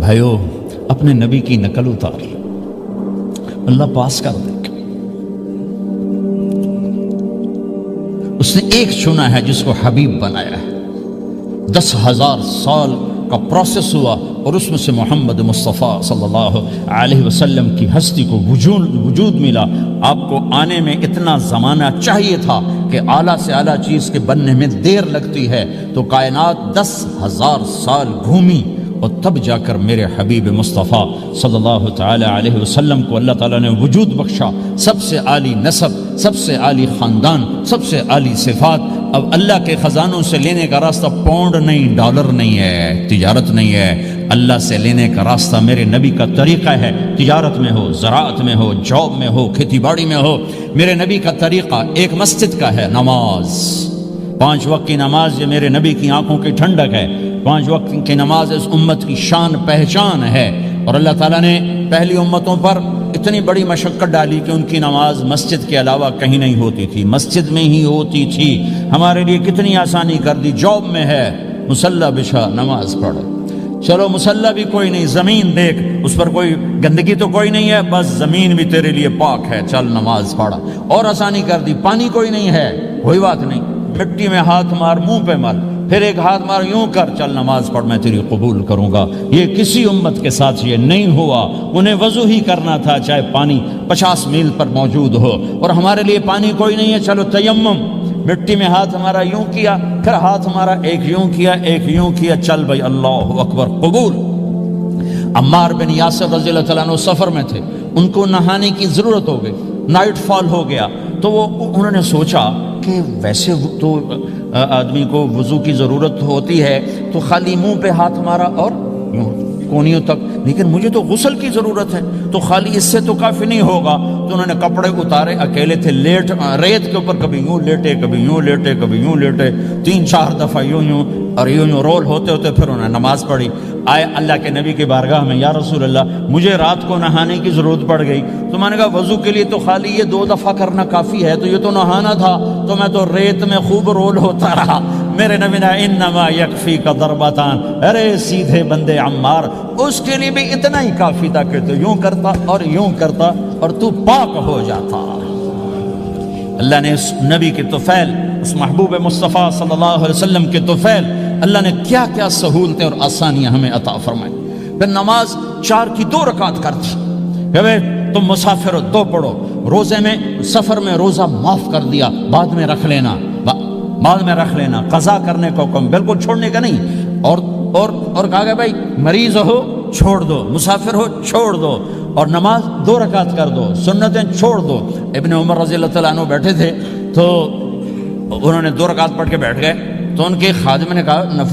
بھائیو اپنے نبی کی نقل اتار، اللہ پاس کر دے گا۔ اس نے ایک چنا ہے جس کو حبیب بنایا ہے، 10,000 سال کا پروسیس ہوا اور اس میں سے محمد مصطفیٰ صلی اللہ علیہ وسلم کی ہستی کو وجود ملا۔ آپ کو آنے میں اتنا زمانہ چاہیے تھا کہ اعلیٰ سے اعلیٰ چیز کے بننے میں دیر لگتی ہے، تو کائنات 10,000 سال گھومی اور تب جا کر میرے حبیب مصطفیٰ صلی اللہ تعالی علیہ وسلم کو اللہ تعالیٰ نے وجود بخشا۔ سب سے عالی نسب، سب سے عالی خاندان، سب سے عالی صفات۔ اب اللہ کے خزانوں سے لینے کا راستہ پاؤنڈ نہیں، ڈالر نہیں ہے، تجارت نہیں ہے، اللہ سے لینے کا راستہ میرے نبی کا طریقہ ہے۔ تجارت میں ہو، زراعت میں ہو، جاب میں ہو، کھیتی باڑی میں ہو، میرے نبی کا طریقہ ایک مسجد کا ہے، نماز، 5 وقت کی نماز۔ یہ میرے نبی کی آنکھوں کی ٹھنڈک ہے۔ 5 وقت کی نماز اس امت کی شان پہچان ہے، اور اللہ تعالیٰ نے پہلی امتوں پر اتنی بڑی مشقت ڈالی کہ ان کی نماز مسجد کے علاوہ کہیں نہیں ہوتی تھی، مسجد میں ہی ہوتی تھی۔ ہمارے لیے کتنی آسانی کر دی، جاب میں ہے مصلی بچھا نماز پڑھ، چلو مصلی بھی کوئی نہیں، زمین دیکھ اس پر کوئی گندگی تو کوئی نہیں ہے، بس زمین بھی تیرے لیے پاک ہے، چل نماز پڑھ۔ اور آسانی کر دی، پانی کوئی نہیں ہے، کوئی بات نہیں، مٹی میں ہاتھ مار، منہ پہ مل، پھر ایک ہاتھ مار، یوں کر، چل نماز پڑھ، میں تیری قبول کروں گا۔ یہ کسی امت کے ساتھ یہ نہیں ہوا، انہیں وضو ہی کرنا تھا چاہے پانی 50 میل پر موجود ہو، اور ہمارے لیے پانی کوئی نہیں ہے، چلو تیمم، مٹی میں ہاتھ ہمارا یوں کیا، پھر ہاتھ ہمارا ایک یوں کیا، ایک یوں کیا، چل بھائی اللہ اکبر قبول۔ عمار بن یاسر رضی اللہ تعالیٰ عنہ سفر میں تھے، ان کو نہانے کی ضرورت ہو گئی، نائٹ فال ہو گیا، تو انہوں نے سوچا کہ ویسے تو آدمی کو وضو کی ضرورت ہوتی ہے تو خالی منہ پہ ہاتھ مارا اور کونیوں تک، لیکن مجھے تو غسل کی ضرورت ہے، تو خالی اس سے تو کافی نہیں ہوگا، تو انہوں نے کپڑے اتارے، اکیلے تھے، ریت کے اوپر کبھی یوں لیٹے، کبھی یوں لیٹے، کبھی یوں لیٹے، 3-4 دفعہ یوں اور یوں رول ہوتے ہوتے پھر انہوں نے نماز پڑھی۔ آئے اللہ کے نبی کی بارگاہ میں، یا رسول اللہ مجھے رات کو نہانے کی ضرورت پڑ گئی، تو میں نے کہا وضو کے لیے تو خالی یہ 2 دفعہ کرنا کافی ہے، تو یہ تو نہانا تھا، تو میں تو ریت میں خوب رول ہوتا رہا۔ میرے نبی نے انما یکفیک ضربتان، ارے سیدھے بندے عمار، اس کے لیے بھی اتنا ہی کافی تھا کہ تو یوں کرتا اور یوں کرتا اور تو پاک ہو جاتا۔ اللہ نے اس نبی کے طفیل، اس محبوب مصطفیٰ صلی اللہ علیہ وسلم کے طفیل، اللہ نے کیا کیا سہولتیں اور آسانیاں ہمیں عطا فرمائیں۔ پھر نماز 4 کی 2 رکعت کر دی، کہ تم مسافر ہو 2 پڑھو، روزے میں سفر میں روزہ معاف کر دیا، بعد میں رکھ لینا، بعد میں رکھ لینا، قضا کرنے کو حکم، بالکل چھوڑنے کا نہیں، اور کہا کہ بھائی مریض ہو چھوڑ دو، مسافر ہو چھوڑ دو، اور نماز 2 رکعت کر دو، سنتیں چھوڑ دو۔ ابن عمر رضی اللہ تعالیٰ عنہ بیٹھے تھے تو انہوں نے 2 رکعت پڑھ کے بیٹھ گئے، تو ان کے خادم نے کہا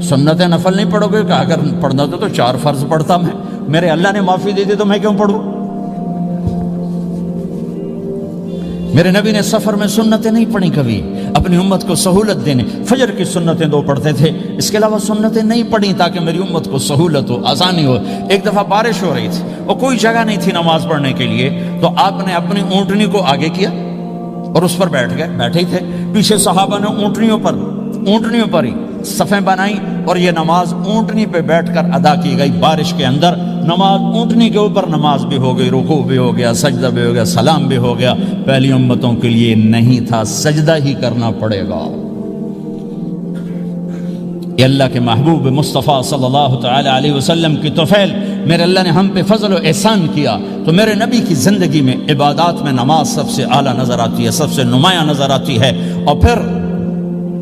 سنتیں نفل نہیں پڑھو گے؟ کہا اگر پڑھنا تو 4 فرض پڑھتا میں، میرے اللہ نے معافی دے دی تو میں کیوں پڑھوں؟ میرے نبی نے سفر میں سنتیں نہیں پڑھی کبھی، اپنی امت کو سہولت دینے، فجر کی سنتیں 2 پڑھتے تھے، اس کے علاوہ سنتیں نہیں پڑھی تاکہ میری امت کو سہولت ہو، آسانی ہو۔ ایک دفعہ بارش ہو رہی تھی اور کوئی جگہ نہیں تھی نماز پڑھنے کے لیے، تو آپ نے اپنی اونٹنی کو آگے کیا اور اس پر بیٹھ گئے، بیٹھے ہی تھے، پیچھے صحابہ نے اونٹنیوں پر ہی صفیں بنائی، اور یہ نماز اونٹنی پہ بیٹھ کر ادا کی گئی۔ بارش کے اندر نماز اونٹنی کے اوپر نماز بھی ہو گئی، رکوع بھی ہو گیا، سجدہ بھی ہو گیا، سلام بھی ہو گیا۔ پہلی امتوں کے لیے نہیں تھا، سجدہ ہی کرنا پڑے گا۔ یہ اللہ کے محبوب مصطفیٰ صلی اللہ تعالی علیہ وسلم کی طفیل، میرے اللہ نے ہم پہ فضل و احسان کیا، تو میرے نبی کی زندگی میں عبادات میں نماز سب سے اعلیٰ نظر آتی ہے، سب سے نمایاں نظر آتی ہے، اور پھر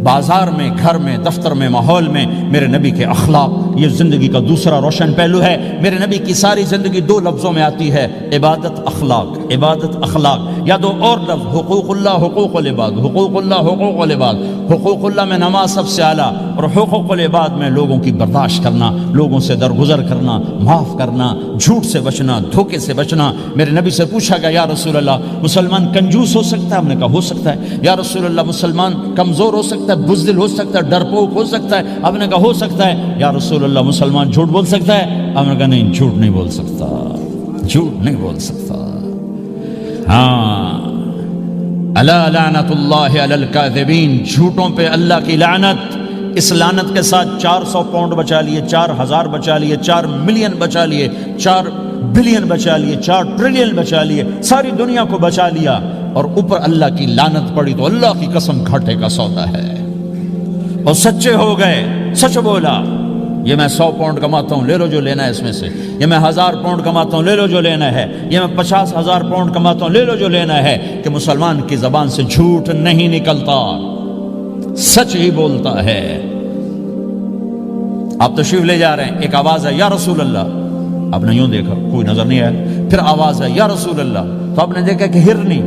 بازار میں، گھر میں، دفتر میں، ماحول میں میرے نبی کے اخلاق، یہ زندگی کا دوسرا روشن پہلو ہے۔ میرے نبی کی ساری زندگی 2 لفظوں میں آتی ہے، عبادت اخلاق، عبادت اخلاق، یا 2 اور لفظ، حقوق اللہ، حقوق العباد، حقوق اللہ، حقوق العباد۔ حقوق اللہ میں نماز سب سے اعلیٰ، اور حقوق العباد میں لوگوں کی برداشت کرنا، لوگوں سے درگزر کرنا، معاف کرنا، جھوٹ سے بچنا، دھوکے سے بچنا۔ میرے نبی سے پوچھا گیا یا رسول اللہ مسلمان کنجوس ہو سکتا ہے؟ ہم نے کہا ہو سکتا ہے۔ یا رسول اللہ مسلمان کمزور ہو سکتا ہے، بزدل ہو سکتا ہے، ڈرپوک ہو سکتا ہے؟ آپ نے کہا ہو سکتا ہے۔ یا رسول اللہ مسلمان جھوٹ بول سکتا ہے؟ آپ نے کہا نہیں، جھوٹ نہیں بول سکتا، جھوٹ نہیں بول سکتا۔ ہاں، الا لعنت اللہ علی الکاذبین، جھوٹوں پہ اللہ کی لعنت۔ اس لعنت کے ساتھ 400 پاؤنڈ بچا لیے، 4000 بچا لیے، 4 ملین بچا لیے، 4 بلین بچا لیے، 4 ٹریلین بچا لیے، ساری دنیا کو بچا لیا، اور اوپر اللہ کی لعنت پڑی تو اللہ کی قسم گھاٹے کا سودا ہے۔ اور سچے ہو گئے، سچ بولا، یہ میں 100 پاؤنڈ کماتا ہوں، لے لو جو لینا ہے اس میں سے، یہ میں 1000 پاؤنڈ کماتا ہوں، لے لو جو لینا ہے، یہ میں 50,000 پاؤنڈ کماتا ہوں، لے لو جو لینا ہے، کہ مسلمان کی زبان سے جھوٹ نہیں نکلتا، سچ ہی بولتا ہے۔ آپ تشریف لے جا رہے ہیں، ایک آواز ہے یا رسول اللہ، آپ نے یوں دیکھا کوئی نظر نہیں آیا، پھر آواز ہے یا رسول اللہ، تو آپ نے دیکھا کہ ہرنی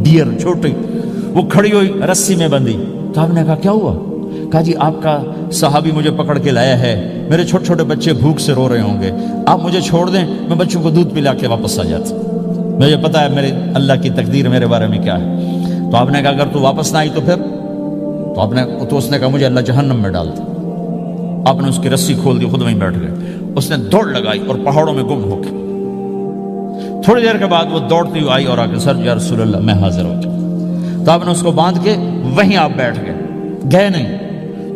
ڈیر چھوٹی وہ کھڑی ہوئی رسی میں بندھی، تو آپ نے کہا کیا ہوا؟ کہا جی آپ کا صحابی مجھے پکڑ کے لایا ہے، میرے چھوٹے چھوٹے بچے بھوک سے رو رہے ہوں گے، آپ مجھے چھوڑ دیں، میں بچوں کو دودھ پلا کے واپس آ جاتا، مجھے پتا ہے میرے اللہ کی تقدیر میرے بارے میں کیا ہے۔ تو آپ نے کہا اگر تو واپس نہ آئی تو پھر؟ تو اس نے کہا مجھے اللہ جہنم میں ڈال دے۔ آپ نے اس کی رسی کھول دی، خود وہیں بیٹھ گئے، اس نے دوڑ لگائی اور پہاڑوں میں گم ہو گئی۔ تھوڑی دیر کے بعد وہ دوڑتی ہوئی آئی اور آ کے سر یا رسول اللہ میں حاضر ہو گیا، تو آپ نے اس کو باندھ کے وہیں آپ بیٹھ گئے نہیں۔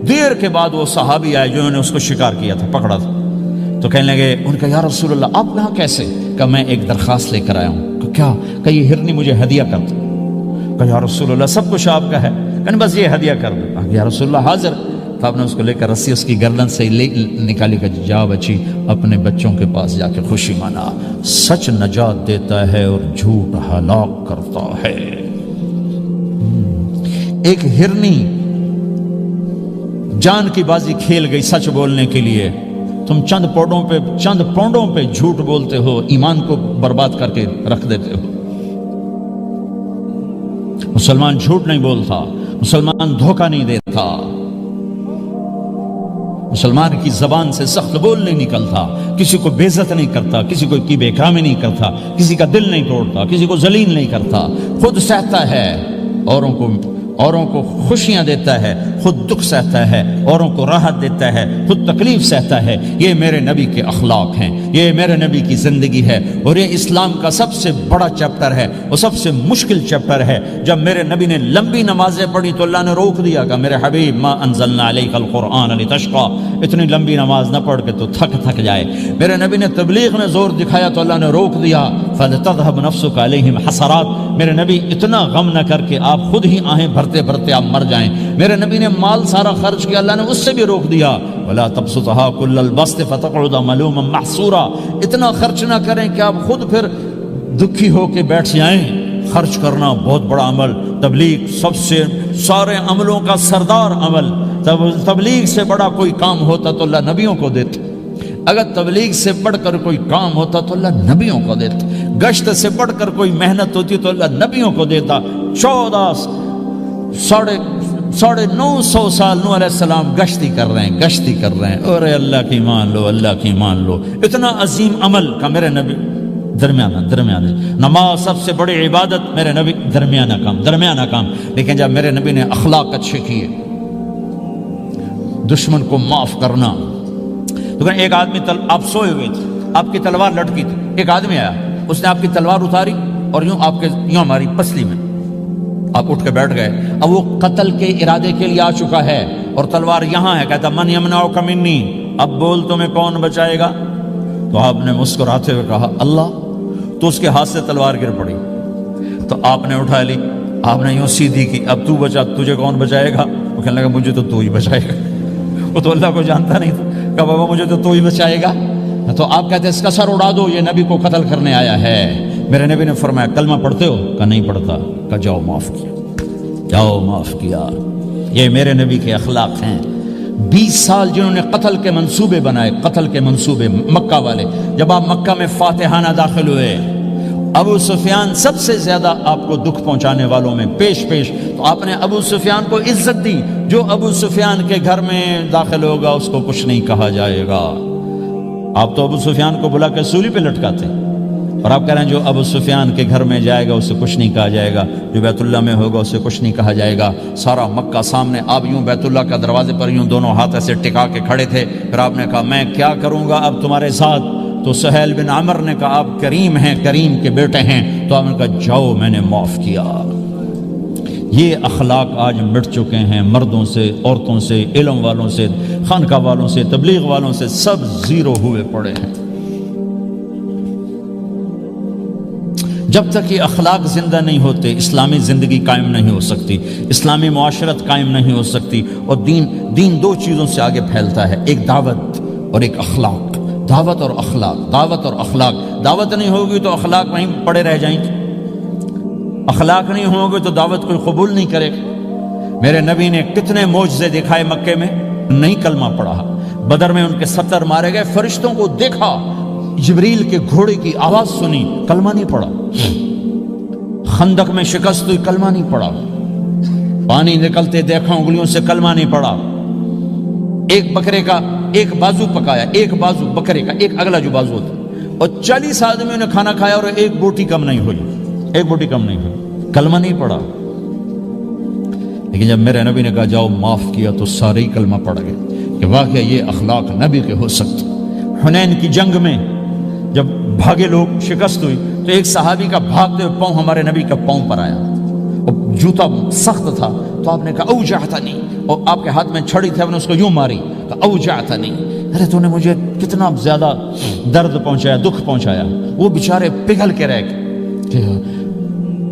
دیر کے بعد وہ صحابی آئے جنہوں نے اس کو شکار کیا تھا، پکڑا تھا، تو کہنے لگے، ان کا یا رسول اللہ آپ یہاں کیسے؟ کہ میں ایک درخواست لے کر آیا ہوں۔ کہ کیا؟ کہ یہ ہرنی مجھے ہدیہ کر دو۔ کہ یا رسول اللہ سب کچھ آپ کا ہے، کہ بس یہ ہدیہ کر دو۔ یا رسول اللہ حاضر۔ تو آپ نے اس کو لے کر رسی اس کی گردن سے نکالی، کہ جا بچی اپنے بچوں کے پاس جا کے خوشی منا، سچ نجات دیتا ہے اور جھوٹ ہلاک کرتا ہے۔ ایک ہرنی جان کی بازی کھیل گئی سچ بولنے کے لیے، تم چند پونڈوں پہ جھوٹ بولتے ہو، ایمان کو برباد کر کے رکھ دیتے ہو۔ مسلمان جھوٹ نہیں بولتا، مسلمان دھوکہ نہیں دیتا، مسلمان کی زبان سے سخت بول نہیں نکلتا، کسی کو بے عزت نہیں کرتا، کسی کو کی بے اکرامی نہیں کرتا، کسی کا دل نہیں توڑتا، کسی کو ذلیل نہیں کرتا، خود سہتا ہے، اوروں کو خوشیاں دیتا ہے، خود دکھ سہتا ہے، اوروں کو راحت دیتا ہے، خود تکلیف سہتا ہے۔ یہ میرے نبی کے اخلاق ہیں، یہ میرے نبی کی زندگی ہے، اور یہ اسلام کا سب سے بڑا چیپٹر ہے، وہ سب سے مشکل چیپٹر ہے۔ جب میرے نبی نے لمبی نمازیں پڑھی تو اللہ نے روک دیا کہ میرے حبیب ما انزلنا علیک القرآن لتشقى، اتنی لمبی نماز نہ پڑھ کے تو تھک جائے۔ میرے نبی نے تبلیغ میں زور دکھایا تو اللہ نے روک دیا، فَلْتَذْهَبْ نَفْسُكَ عَلَيْهِمْ حَسَرَاتٍ، میرے نبی اتنا غم نہ کر کے آپ خود ہی آہیں بھرتے آپ مر جائیں۔ میرے نبی نے مال سارا خرچ کیا، اللہ نے اس سے بھی روک دیا، وَلَا تَبْسُطْهَا كُلَّ الْبَسْطِ فَتَقْعُدَ مَلُومًا مَحْسُورًا، اتنا خرچ نہ کریں کہ آپ خود پھر دکھی ہو کے بیٹھ جائیں۔ خرچ کرنا بہت بڑا عمل، تبلیغ سب سے سارے عملوں کا سردار عمل، تبلیغ سے بڑا کوئی کام ہوتا تو اللہ نبیوں کو دیتا، اگر تبلیغ سے بڑھ کر کوئی کام ہوتا تو اللہ نبیوں کو دیتا، گشت سے بڑھ کر کوئی محنت ہوتی تو اللہ نبیوں کو دیتا۔ 950 سال نوح علیہ السلام گشتی کر رہے ہیں، اور اللہ کی مان لو، اللہ کی مان لو، اتنا عظیم عمل کا میرے نبی درمیانہ نماز سب سے بڑی عبادت، میرے نبی درمیانہ کام، لیکن جب میرے نبی نے اخلاق اچھے کیے، دشمن کو معاف کرنا، تو ایک آدمی آپ سوئے ہوئے تھے، آپ کی تلوار لٹکی تھی، ایک آدمی آیا، اس نے آپ کی تلوار اتاری اور یوں ہماری پسلی میں، آپ اٹھ کے بیٹھ گئے۔ اب وہ قتل کے ارادے کے لیے آ چکا ہے اور تلوار یہاں ہے، کہتا من یمنعک منی، اب بول تمہیں کون بچائے گا؟ تو آپ نے مسکراتے ہوئے کہا اللہ، تو اس کے ہاتھ سے تلوار گر پڑی، تو آپ نے اٹھا لی، آپ نے یوں سیدھی کی، اب تو بچا، تجھے کون بچائے گا؟ وہ کہنے لگا مجھے تو ہی بچائے گا، وہ تو اللہ کو جانتا نہیں تھا، کہا بابا مجھے تو ہی بچائے گا۔ تو آپ کہتے ہیں اس کا سر اڑا دو، یہ نبی کو قتل کرنے آیا ہے۔ میرے نبی نے فرمایا کلمہ پڑھتے ہو؟ کہا نہیں پڑھتا۔ کہا جاؤ معاف کیا۔ یہ میرے نبی کے اخلاق ہیں۔ 20 سال جنہوں نے قتل کے منصوبے بنائے، مکہ والے، جب آپ مکہ میں فاتحانہ داخل ہوئے، ابو سفیان سب سے زیادہ آپ کو دکھ پہنچانے والوں میں پیش تو آپ نے ابو سفیان کو عزت دی۔ جو ابو سفیان کے گھر میں داخل ہوگا اس کو کچھ نہیں کہا جائے گا۔ آپ تو ابو سفیان کو بلا کے سولی پہ لٹکاتے، اور آپ کہہ رہے ہیں جو ابو سفیان کے گھر میں جائے گا اسے کچھ نہیں کہا جائے گا، جو بیت اللہ میں ہوگا اسے کچھ نہیں کہا جائے گا۔ سارا مکہ سامنے، آپ یوں بیت اللہ کا دروازے پر یوں دونوں ہاتھ ایسے ٹکا کے کھڑے تھے۔ پھر آپ نے کہا میں کیا کروں گا اب تمہارے ساتھ؟ تو سہیل بن عمر نے کہا آپ کریم ہیں، کریم کے بیٹے ہیں، تو آپ نے کہا جاؤ میں نے معاف کیا۔ یہ اخلاق آج مٹ چکے ہیں، مردوں سے، عورتوں سے، علم والوں سے، خانقاہ والوں سے، تبلیغ والوں سے، سب زیرو ہوئے پڑے ہیں۔ جب تک یہ اخلاق زندہ نہیں ہوتے اسلامی زندگی قائم نہیں ہو سکتی، اسلامی معاشرت قائم نہیں ہو سکتی، اور دین دو چیزوں سے آگے پھیلتا ہے، ایک دعوت اور ایک اخلاق۔ دعوت اور اخلاق، دعوت اور اخلاق۔ دعوت نہیں ہوگی تو اخلاق وہیں پڑے رہ جائیں گے، اخلاق نہیں ہوں گے تو دعوت کوئی قبول نہیں کرے گا۔ میرے نبی نے کتنے معجزے دکھائے مکے میں، نہیں کلمہ پڑھا۔ بدر میں ان کے 70 مارے گئے، فرشتوں کو دیکھا، جبریل کے گھوڑے کی آواز سنی، کلمہ نہیں پڑھا۔ خندق میں شکست ہوئی، کلمہ نہیں پڑھا۔ پانی نکلتے دیکھا، انگلیوں سے کلمہ نہیں پڑھا۔ ایک بکرے کا ایک بازو پکایا، ایک بازو بکرے کا، ایک اگلا جو بازو ہوتا، اور 40 آدمیوں نے کھانا کھایا اور ایک بوٹی کم نہیں ہوئی، ایک بوٹی کم نہیں ہوئی، کلمہ نہیں پڑھا۔ لیکن جب میرے نبی نے کہا جاؤ معاف کیا تو سارے ہی کلمہ پڑھ گئے کہ واقعہ یہ اخلاق نبی کے ہو سکتے۔ حنین کی جنگ میں جب بھاگے لوگ، شکست ہوئی، تو ایک صحابی کا بھاگتے ہوئے پاؤں ہمارے نبی کا پاؤں پر آیا، اور جوتا سخت تھا، تو آپ نے کہا اوجعتنی، اور آپ کے ہاتھ میں چھڑی تھی، آپ نے اس کو یوں ماری، کہا اوجعتنی، ارے تو نے مجھے کتنا زیادہ درد پہنچایا، دکھ پہنچایا۔ وہ بیچارے پگھل کے رہ گئے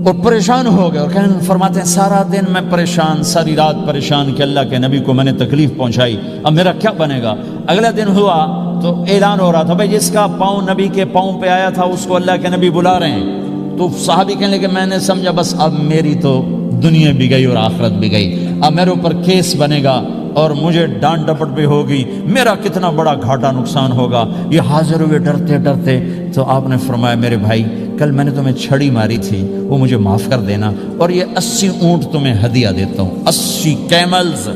اور پریشان ہو گئے، اور فرماتے ہیں سارا دن میں پریشان، ساری رات پریشان کہ اللہ کے نبی کو میں نے تکلیف پہنچائی، اب میرا کیا بنے گا۔ اگلا دن ہوا تو اعلان ہو رہا تھا بھائی جس کا پاؤں نبی کے پاؤں پہ آیا تھا اس کو اللہ کے نبی بلا رہے ہیں۔ تو صحابی کہنے لگے میں نے سمجھا بس اب میری تو دنیا بھی گئی اور آخرت بھی گئی، اب میرے اوپر کیس بنے گا اور مجھے ڈانٹ ڈپٹ بھی ہوگی، میرا کتنا بڑا گھاٹا نقصان ہوگا۔ یہ حاضر ہوئے ڈرتے ڈرتے، تو آپ نے فرمایا میرے بھائی کل میں نے تمہیں چھڑی ماری تھی، وہ مجھے معاف کر دینا، اور یہ 80 اونٹ تمہیں ہدیہ دیتا ہوں، 80 کیملز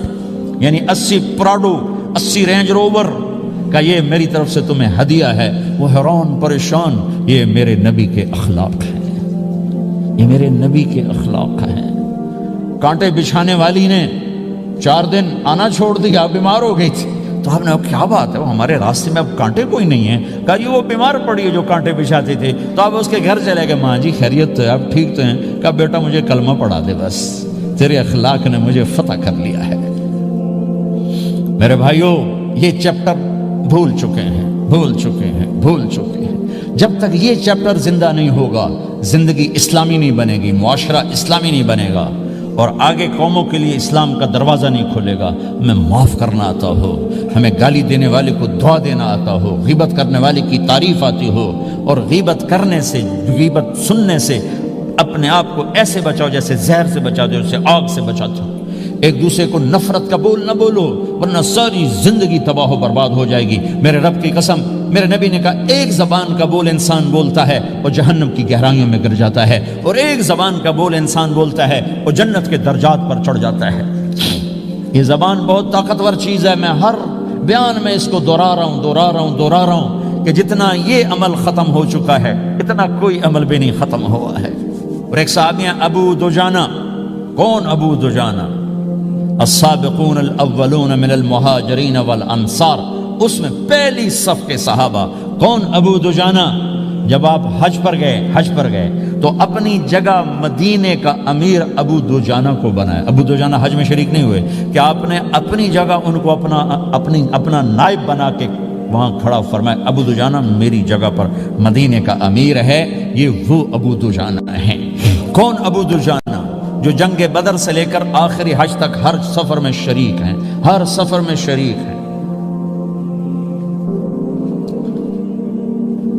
یعنی 80 پراڈو، 80 رینج روور کا یہ میری طرف سے تمہیں ہدیہ ہے۔ وہ حیران پریشان، یہ میرے نبی کے اخلاق ہیں، یہ میرے نبی کے اخلاق ہیں۔ کانٹے بچھانے والی نے 4 دن آنا چھوڑ دیا، بیمار ہو گئی تھی، تو آپ نے کہا کیا بات ہے، وہ ہمارے راستے میں اب کانٹے کوئی نہیں ہیں؟ کہا یہ وہ بیمار پڑی ہے جو کانٹے بچھاتی تھی۔ تو آپ اس کے گھر چلے گئے، ماں جی خیریت تو ہے، آپ ٹھیک تو ہیں؟ کہا بیٹا مجھے کلمہ پڑھا دے، بس تیرے اخلاق نے مجھے فتح کر لیا ہے۔ میرے بھائیوں یہ چیپٹر بھول چکے ہیں، بھول چکے ہیں، بھول چکے ہیں۔ جب تک یہ چیپٹر زندہ نہیں ہوگا زندگی اسلامی نہیں بنے گی، معاشرہ اسلامی نہیں بنے گا، اور آگے قوموں کے لیے اسلام کا دروازہ نہیں کھلے گا۔ ہمیں معاف کرنا آتا ہو، ہمیں گالی دینے والے کو دعا دینا آتا ہو، غیبت کرنے والے کی تعریف آتی ہو، اور غیبت کرنے سے، غیبت سننے سے اپنے آپ کو ایسے بچاؤ جیسے زہر سے بچاتے ہو، جیسے آگ سے بچاتے ہو۔ ایک دوسرے کو نفرت کا بول نہ بولو ورنہ ساری زندگی تباہ و برباد ہو جائے گی۔ میرے رب کی قسم، میرے نبی نے کہا ایک زبان کا بول انسان بولتا ہے اور جہنم کی گہرائیوں میں گر جاتا ہے، اور ایک زبان کا بول انسان بولتا ہے اور جنت کے درجات پر چڑھ جاتا ہے۔ یہ زبان بہت طاقتور چیز ہے، میں ہر بیان میں اس کو دہرا رہا ہوں کہ جتنا یہ عمل ختم ہو چکا ہے اتنا کوئی عمل بھی نہیں ختم ہوا ہے۔ اور ایک صحابی ہیں ابو دجانہ۔ کون ابو دجانہ؟ السابقون الاولون من المہاجرین والانصار، اس میں پہلی صف کے صحابہ۔ کون ابو دجانہ؟ جب آپ حج پر گئے تو اپنی جگہ مدینے کا امیر ابو دجانہ کو بنایا۔ ابو دجانہ حج میں شریک نہیں ہوئے کہ آپ نے اپنی جگہ ان کو اپنا نائب بنا کے وہاں کھڑا فرمایا ابو دجانہ میری جگہ پر مدینے کا امیر ہے، یہ وہ ابو دجانہ ہیں۔ کون ابو دجانہ؟ جو جنگ بدر سے لے کر آخری حج تک ہر سفر میں شریک ہیں، ہر سفر میں شریک ہیں۔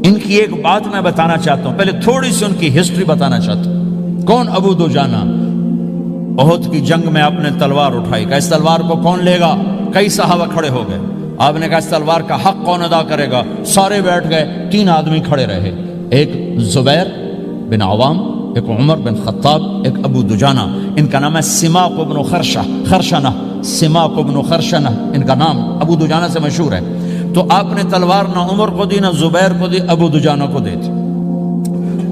ان کی ایک بات میں بتانا چاہتا ہوں، پہلے تھوڑی سی ان کی ہسٹری بتانا چاہتا ہوں۔ کون ابو دجانہ؟ احد کی جنگ میں آپ نے تلوار اٹھائی، کہ اس تلوار کو کون لے گا؟ کئی صحابہ کھڑے ہو گئے۔ آپ نے کہا اس تلوار کا حق کون ادا کرے گا؟ سارے بیٹھ گئے، 3 آدمی کھڑے رہے، ایک زبیر بن عوام، ایک عمر بن خطاب، ایک ابو دجانہ۔ ان کا نام ہے سماق بن خرشنہ، سماق بن خرشنہ ان کا نام ابو دجانہ سے مشہور ہے۔ تو آپ نے تلوار نہ عمر کو دی نہ زبیر کو دی، ابو دجانہ کو دی تھی۔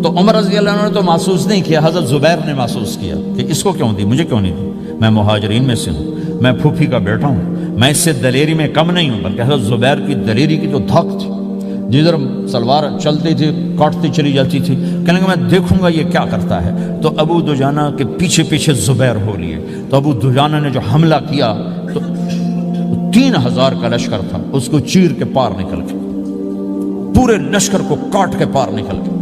تو عمر رضی اللہ عنہ نے تو محسوس نہیں کیا، حضرت زبیر نے محسوس کیا کہ اس کو کیوں دی، مجھے کیوں نہیں دی؟ میں مہاجرین میں سے ہوں، میں پھوپھی کا بیٹا ہوں، میں اس سے دلیری میں کم نہیں ہوں، بلکہ حضرت زبیر کی دلیری کی تو دھک تھی۔ جدھر سلوار چلتی تھی کاٹتی چلی جاتی تھی، کہنے لگا میں دیکھوں گا یہ کیا کرتا ہے۔ تو ابو دجانہ کے پیچھے پیچھے زبیر ہو لیے، تو ابو دجانہ نے جو حملہ کیا تو 3000 کا لشکر تھا، اس کو چیر کے پار نکل کے، پورے لشکر کو کاٹ کے پار نکل کے،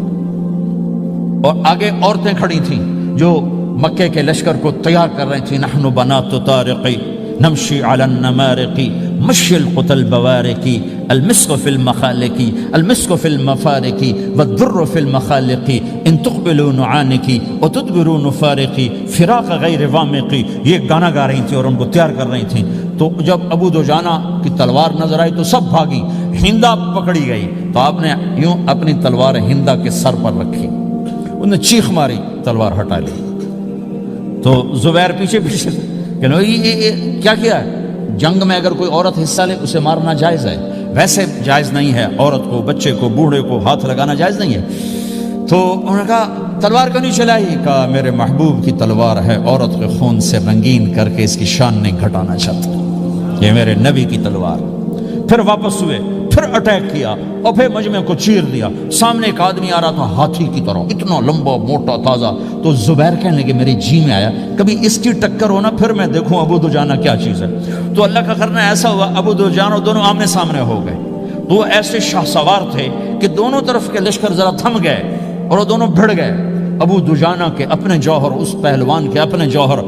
اور آگے عورتیں کھڑی تھیں جو مکے کے لشکر کو تیار کر رہی تھیں۔ نحن بنات طارقی نمشی علی النمارقی مشی القتل بوارقی المسک فی المخالقی المسک فی المفارقی والدر فی المخالقی ان تقبلوا نعانقی وتدبروا نفارقی فراق غیر وامقی، یہ گانا گا رہی تھیں اور ان کو تیار کر رہی تھیں۔ تو جب ابو دجانہ کی تلوار نظر آئی تو سب بھاگی، ہندا پکڑی گئی تو آپ نے یوں اپنی تلوار ہندا کے سر پر رکھی، انہوں نے چیخ ماری، تلوار ہٹا لی۔ تو زبیر پیچھے پیچھے کہ یہ کیا کیا ہے؟ جنگ میں اگر کوئی عورت حصہ لے اسے مارنا جائز ہے، ویسے جائز نہیں ہے، عورت کو، بچے کو، بوڑھے کو ہاتھ لگانا جائز نہیں ہے۔ تو انہوں نے کہا تلوار کیوں نہیں چلائی؟ کہا میرے محبوب کی تلوار ہے، عورت کے خون سے رنگین کر کے اس کی شان نہیں گھٹانا چاہتا، یہ میرے نبی کی تلوار۔ پھر واپس ہوئے، پھر اٹیک کیا اور پھر مجمع کو چیر دیا۔ سامنے ایک آدمی آ رہا تھا ہاتھی کی طرح، اتنا لمبا موٹا تازہ، تو زبیر کہنے لگے میرے جی میں آیا کبھی اس کی ٹکر ہونا پھر میں دیکھوں ابو دجانہ کیا چیز ہے۔ تو اللہ کا کرنا ایسا ہوا ابو دجانہ دونوں آمنے سامنے ہو گئے، تو وہ ایسے شاہ سوار تھے کہ دونوں طرف کے لشکر ذرا تھم گئے اور وہ دونوں بھڑ گئے۔ ابو دجانہ کے اپنے جوہر، اس پہلوان کے اپنے جوہر،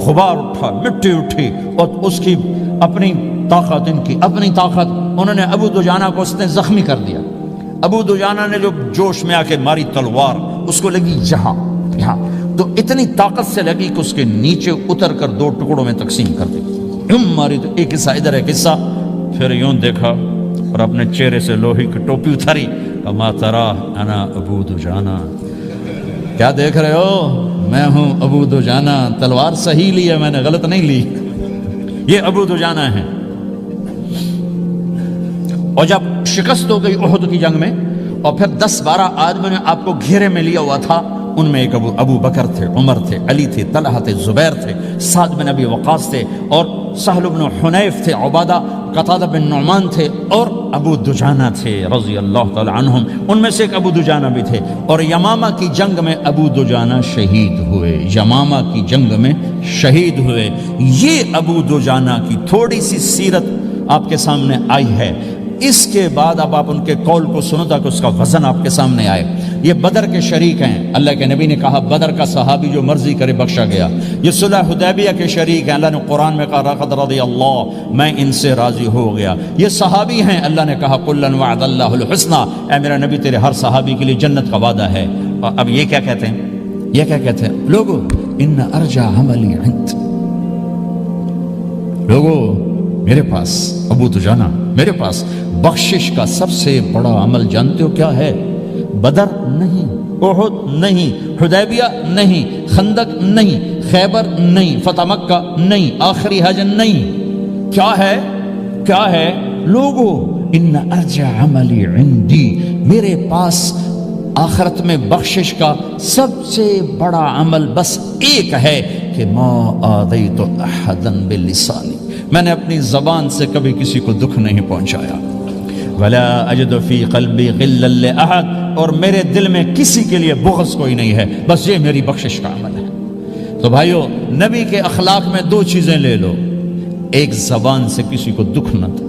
غبار اٹھا، مٹی اٹھی، اور اس کی اپنی طاقت، ان کی اپنی طاقت، انہوں نے ابو دجانہ کو اس نے زخمی کر دیا۔ ابو دجانہ نے جو جوش میں آ کے ماری تلوار، اس کو لگی یہاں، تو اتنی طاقت سے لگی کہ اس کے نیچے اتر کر 2 ٹکڑوں میں تقسیم کر دی، یوں ماری تو ایک حصہ ادھر ایک حصہ، پھر یوں دیکھا اور اپنے چہرے سے لوہی کی ٹوپی اتاری، کما ترا انا ابو دجانہ، کیا دیکھ رہے ہو؟ میں ہوں ابو دجانہ، تلوار صحیح لی ہے میں نے، غلط نہیں لی، یہ ابو دجانہ ہے۔ اور جب شکست ہو گئی احد کی جنگ میں، اور پھر 10-12 آدمیوں نے آپ کو گھیرے میں لیا ہوا تھا، ان میں ایک ابو بکر تھے، عمر تھے، علی تھے، طلحہ تھے، زبیر تھے، سعد بن ابی وقاص تھے، اور سہل بن حنیف تھے، عبادہ قتادہ بن نعمان تھے، اور ابو دجانہ تھے رضی اللہ تعالی عنہم، ان میں سے ایک ابو دجانہ بھی تھے۔ اور یمامہ کی جنگ میں ابو دجانہ شہید ہوئے، یمامہ کی جنگ میں شہید ہوئے۔ یہ ابو دجانہ کی تھوڑی سی سیرت آپ کے سامنے آئی ہے۔ اس کے بعد اب آپ ان کے قول کو سنو تاکہ اس کا وزن آپ کے سامنے آئے۔ یہ بدر کے شریک ہیں، اللہ کے نبی نے کہا بدر کا صحابی جو مرضی کرے بخشا گیا۔ یہ صلح حدیبیہ کے شریک ہیں، اللہ نے قرآن میں کہا لقد رضی اللہ، میں ان سے راضی ہو گیا۔ یہ صحابی ہیں، اللہ نے کہا کلا وعد اللہ الحسنی، اے میرا نبی تیرے ہر صحابی کے لیے جنت کا وعدہ ہے۔ اور اب یہ کیا کہتے ہیں؟ یہ کیا کہتے ہیں؟ لوگو ان ارجع عملی عند، لوگو میرے پاس، ابو دجانہ میرے پاس بخشش کا سب سے بڑا عمل جانتے ہو کیا ہے؟ بدر نہیں، احد نہیں، حدیبیہ نہیں، خندق نہیں، خیبر نہیں، فتح مکہ نہیں، آخری حج نہیں، کیا ہے؟ کیا ہے؟ لوگو ان ارجع عملی عندی، میرے پاس آخرت میں بخشش کا سب سے بڑا عمل بس ایک ہے کہ ما آذیت احدا بلسانی، میں نے اپنی زبان سے کبھی کسی کو دکھ نہیں پہنچایا۔ ولا اجد فی قلبی غلا لاحد، اور میرے دل میں کسی کے لیے بغض کوئی نہیں ہے، بس یہ میری بخشش کا عمل ہے۔ تو بھائیو، نبی کے اخلاق میں 2 چیزیں لے لو، ایک زبان سے کسی کو دکھ نہ دو،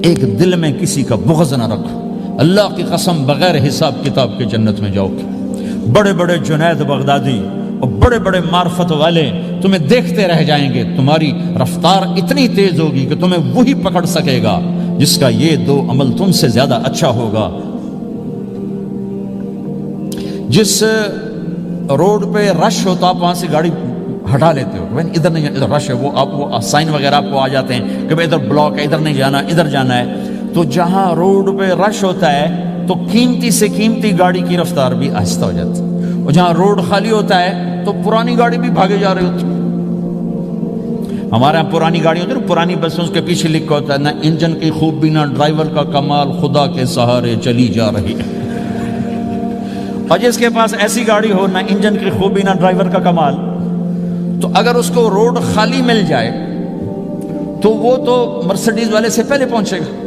ایک دل میں کسی کا بغض نہ رکھو۔ اللہ کی قسم بغیر حساب کتاب کے جنت میں جاؤ گے۔ بڑے بڑے جنید بغدادی اور بڑے بڑے معرفت والے تمہیں دیکھتے رہ جائیں گے، تمہاری رفتار اتنی تیز ہوگی کہ تمہیں وہی پکڑ سکے گا جس کا یہ 2 عمل تم سے زیادہ اچھا ہوگا۔ جس روڈ پہ رش ہوتا آپ وہاں سے گاڑی ہٹا لیتے ہو، ادھر نہیں، ادھر رش ہے، وہ سائن وغیرہ آپ کو آ جاتے ہیں کہ ادھر بلاک ہے، ادھر نہیں جانا، ادھر جانا ہے۔ تو جہاں روڈ پہ رش ہوتا ہے تو قیمتی سے قیمتی گاڑی کی رفتار بھی آہستہ ہو جاتی ہے، اور جہاں روڈ خالی ہوتا ہے تو پرانی گاڑی بھی بھاگے جا رہی ہوتی ہے۔ ہمارے یہاں پرانی گاڑی ہوتی ہے نا، پرانی بسوں کے پیچھے لکھا ہوتا ہے نہ انجن کی خوبی نہ ڈرائیور کا کمال، خدا کے سہارے چلی جا رہی ہے۔ اور جس کے پاس ایسی گاڑی ہو، نہ انجن کی خوبی نہ ڈرائیور کا کمال، تو اگر اس کو روڈ خالی مل جائے تو وہ تو مرسڈیز والے سے پہلے پہنچے گا،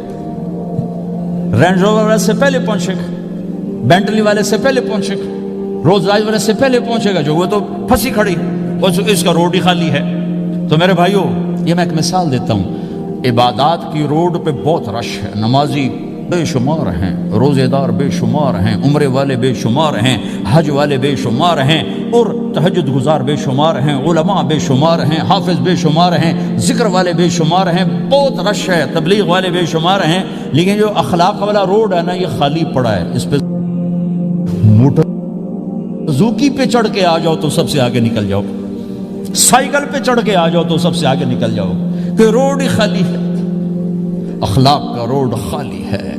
رینج روور والے سے پہلے پہنچے گا، بینٹلی والے سے پہلے پہنچے گا، رولز رائس والے سے پہلے پہنچے گا، جو وہ تو پھنسی کھڑی، اس کا روڈ ہی خالی ہے۔ تو میرے بھائیوں، یہ میں ایک مثال دیتا ہوں، عبادات کی روڈ پہ بہت رش ہے، نمازی بے شمار ہیں، روزے دار بے شمار ہیں، عمرے والے بے شمار ہیں، حج والے بے شمار ہیں، اور تہجد گزار بے شمار ہیں، علماء بے شمار ہیں، حافظ بے شمار ہیں، ذکر والے بے شمار ہیں، بہت رش ہے، تبلیغ والے بے شمار ہیں، لیکن جو اخلاق والا روڈ ہے نا، یہ خالی پڑا ہے۔ اس پہ موٹر زوکی پہ چڑھ کے آ جاؤ تو سب سے آگے نکل جاؤ، سائیکل پہ چڑھ کے آ جاؤ تو سب سے آگے نکل جاؤ، کہ روڈ ہی خالی ہے، اخلاق کا روڈ خالی ہے۔